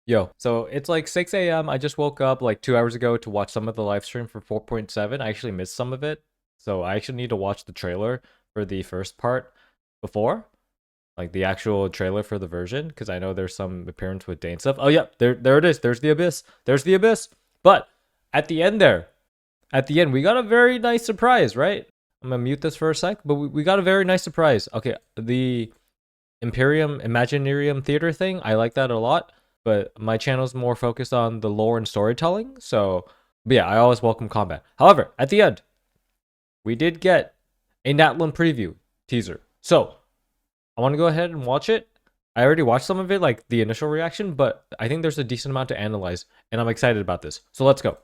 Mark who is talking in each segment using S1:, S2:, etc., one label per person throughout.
S1: Yo, so it's like 6 a.m. I just woke up like 2 hours ago to watch some of the live stream for 4.7. I actually missed some of it. So I actually need to watch the trailer for the first part before, like the actual trailer for the version, because I know there's some appearance with Dane stuff. Oh yeah, there it is. There's the abyss. There's the abyss. But at the end there, at the end, we got a very nice surprise, right? I'm gonna mute this for a sec, but we got a very nice surprise. Okay, the Imperium Imaginarium Theater thing, I like that a lot, but my channel's more focused on the lore and storytelling, so but yeah, I always welcome combat. However, at the end, we did get a Natlan preview teaser. So I want to go ahead and watch it. I already watched some of it, like the initial reaction, but I think there's a decent amount to analyze, and I'm excited about this. So let's go.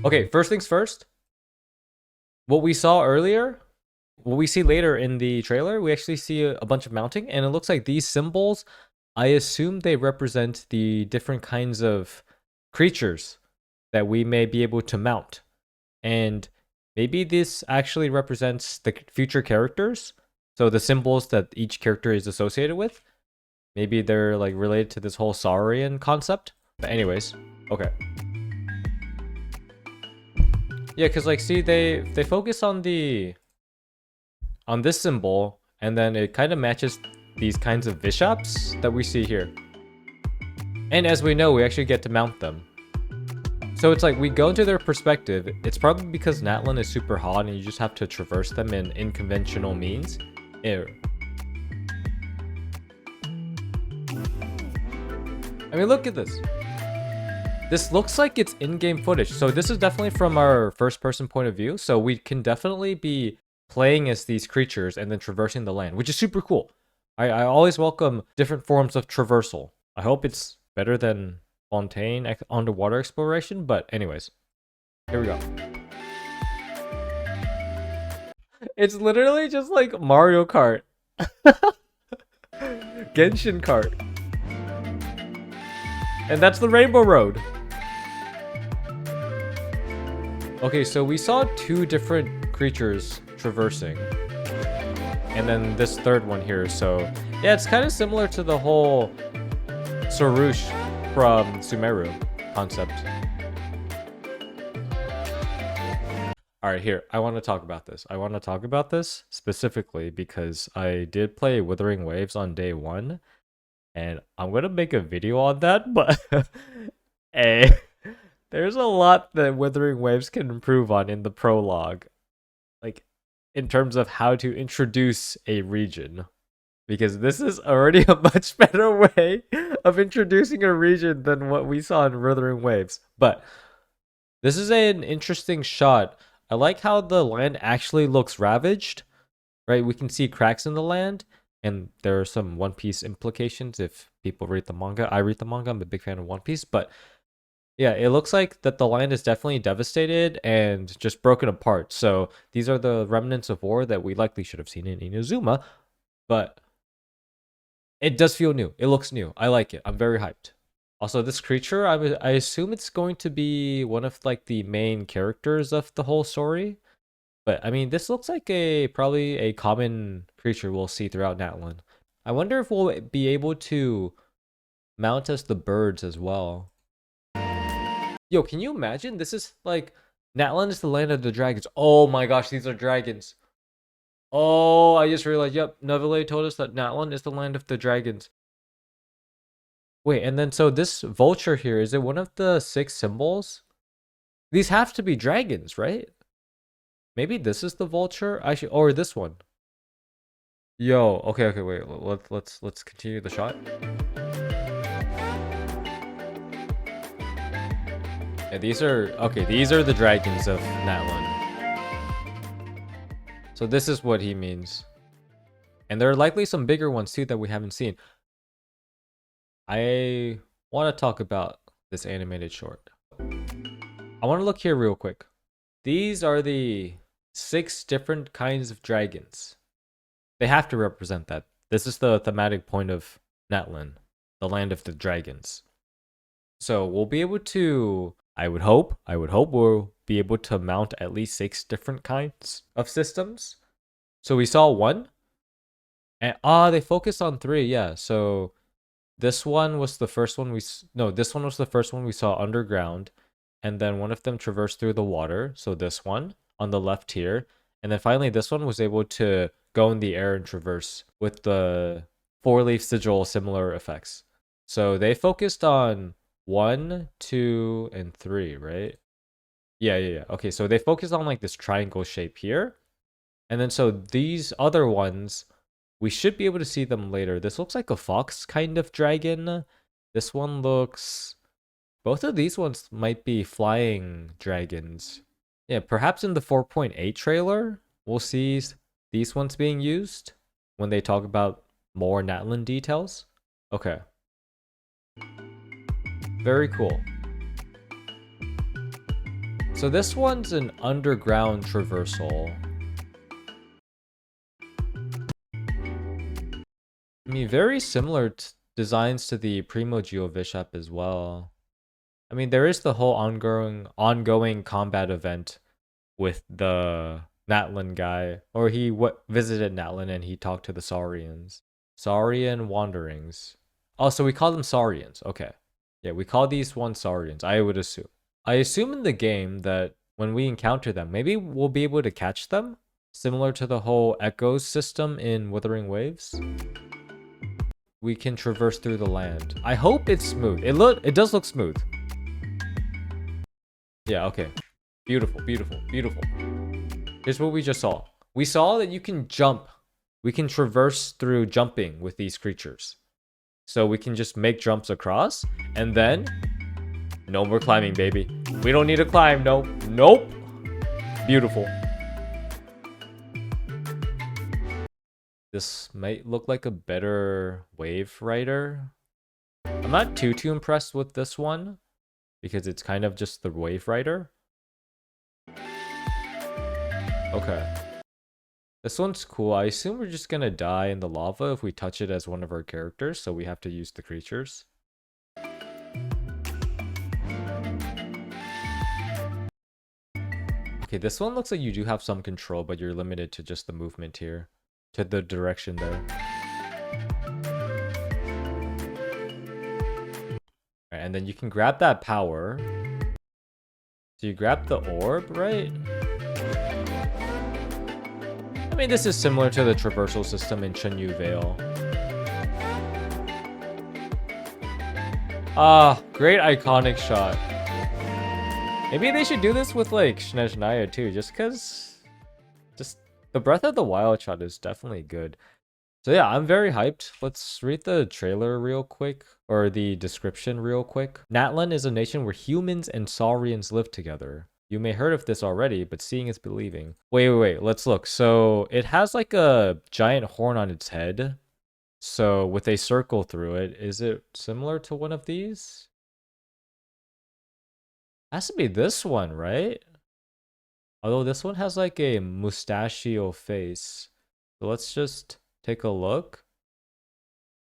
S1: Okay, first things first. What we saw earlier, what we see later in the trailer, we actually see a bunch of mounting, and it looks like these symbols, I assume they represent the different kinds of creatures that we may be able to mount. And maybe this actually represents the future characters. So the symbols that each character is associated with. Maybe they're like related to this whole Saurian concept. But anyways, okay. Yeah, cause like see they focus on this symbol, and then it kind of matches these kinds of bishops that we see here. And as we know, we actually get to mount them. So it's like we go into their perspective. It's probably because Natlan is super hot and you just have to traverse them in unconventional means. Ew. I mean, look at this. This looks like it's in-game footage. So this is definitely from our first-person point of view. So we can definitely be playing as these creatures and then traversing the land, which is super cool. I always welcome different forms of traversal. I hope it's better than Fontaine underwater exploration, but anyways, here we go. It's literally just like Mario Kart. Genshin Kart. And that's the Rainbow Road. Okay, so we saw two different creatures traversing. And then this third one here, so yeah, it's kind of similar to the whole Sorush from Sumeru concept. Alright, here, I want to talk about this. I want to talk about this specifically because I did play Withering Waves on day 1, and I'm going to make a video on that, but hey, there's a lot that Withering Waves can improve on in the prologue. Like, in terms of how to introduce a region. Because this is already a much better way of introducing a region than what we saw in Withering Waves. But this is an interesting shot. I like how the land actually looks ravaged, right? We can see cracks in the land, and there are some One Piece implications if people read the manga. I read the manga, I'm a big fan of One Piece, but yeah, it looks like that the land is definitely devastated and just broken apart. So these are the remnants of war that we likely should have seen in Inazuma, but it does feel new. It looks new. I like it. I'm very hyped. Also, this creature, I assume it's going to be one of like the main characters of the whole story. But I mean, this looks like probably a common creature we'll see throughout Natlan. I wonder if we'll be able to mount as the birds as well. Yo, can you imagine? This is like Natlan is the land of the dragons. Oh my gosh, these are dragons. Oh, I just realized. Yep, Novelle told us that Natlan is the land of the dragons. Wait, and then so this vulture here, is it one of the 6 symbols? These have to be dragons, right? Maybe this is the vulture. I should, or this one. Yo, okay, wait. Let's continue the shot. Yeah, these are okay. These are the dragons of Natlan. So this is what he means. And there are likely some bigger ones too that we haven't seen. I want to talk about this animated short. I want to look here real quick. These are the 6 different kinds of dragons. They have to represent that. This is the thematic point of Natlan, the land of the dragons. So we'll be able to, I would hope we'll be able to mount at least 6 different kinds of systems. So we saw one. And they focused on 3, yeah. So this one was the first one no, this one was the first one we saw underground, and then one of them traversed through the water. So this one on the left here, and then finally this one was able to go in the air and traverse with the 4-leaf sigil similar effects. So they focused on 1, 2, and 3, right? Yeah. Okay, so they focused on like this triangle shape here. And then so these other ones, we should be able to see them later. This looks like a fox kind of dragon. This one looks... Both of these ones might be flying dragons. Yeah, perhaps in the 4.8 trailer, we'll see these ones being used when they talk about more Natlan details. Okay. Very cool. So this one's an underground traversal. I mean, very similar designs to the Primo Geovish app as well. I mean, there is the whole ongoing combat event with the Natlan guy, or he visited Natlan and he talked to the Saurians. Saurian wanderings. Oh, so we call them Saurians. Okay. Yeah, we call these ones Saurians, I would assume. I assume in the game that when we encounter them, maybe we'll be able to catch them, similar to the whole echoes system in Wuthering Waves. We can traverse through the land. I hope it's smooth. It does look smooth. Yeah, okay. Beautiful. Here's what we just saw. We saw that you can jump. We can traverse through jumping with these creatures. So we can just make jumps across, and then no more climbing, baby. We don't need to climb. Nope. Beautiful. This might look like a better wave rider. I'm not too impressed with this one because it's kind of just the wave rider. Okay. This one's cool. I assume we're just gonna die in the lava if we touch it as one of our characters, so we have to use the creatures. Okay, this one looks like you do have some control, but you're limited to just the movement here. To the direction there. Alright, and then you can grab that power. So you grab the orb, right? I mean, this is similar to the traversal system in Chenyu Vale. Ah, great iconic shot. Maybe they should do this with like Snezhnaya too, just because... The Breath of the Wild shot is definitely good. So yeah, I'm very hyped. Let's read the trailer real quick, or the description real quick. Natlan is a nation where humans and Saurians live together. You may heard of this already, but seeing is believing. Wait, let's look. So it has like a giant horn on its head. So with a circle through it, is it similar to one of these? Has to be this one, right? Although this one has like a mustachio face. So let's just take a look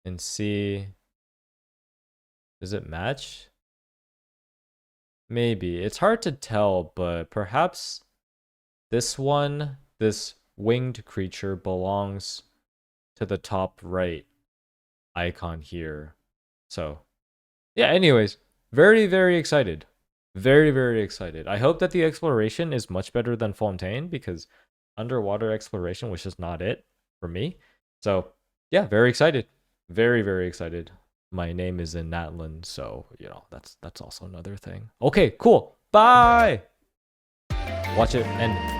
S1: and see. Does it match? Maybe. It's hard to tell, but perhaps this one, this winged creature, belongs to the top right icon here. So, yeah, anyways, very excited. Very excited. I hope that the exploration is much better than Fontaine, because underwater exploration was just not it for me. So yeah, very excited. Very excited. My name is in Natlan, so you know that's also another thing. Okay, cool. Bye. Watch it end.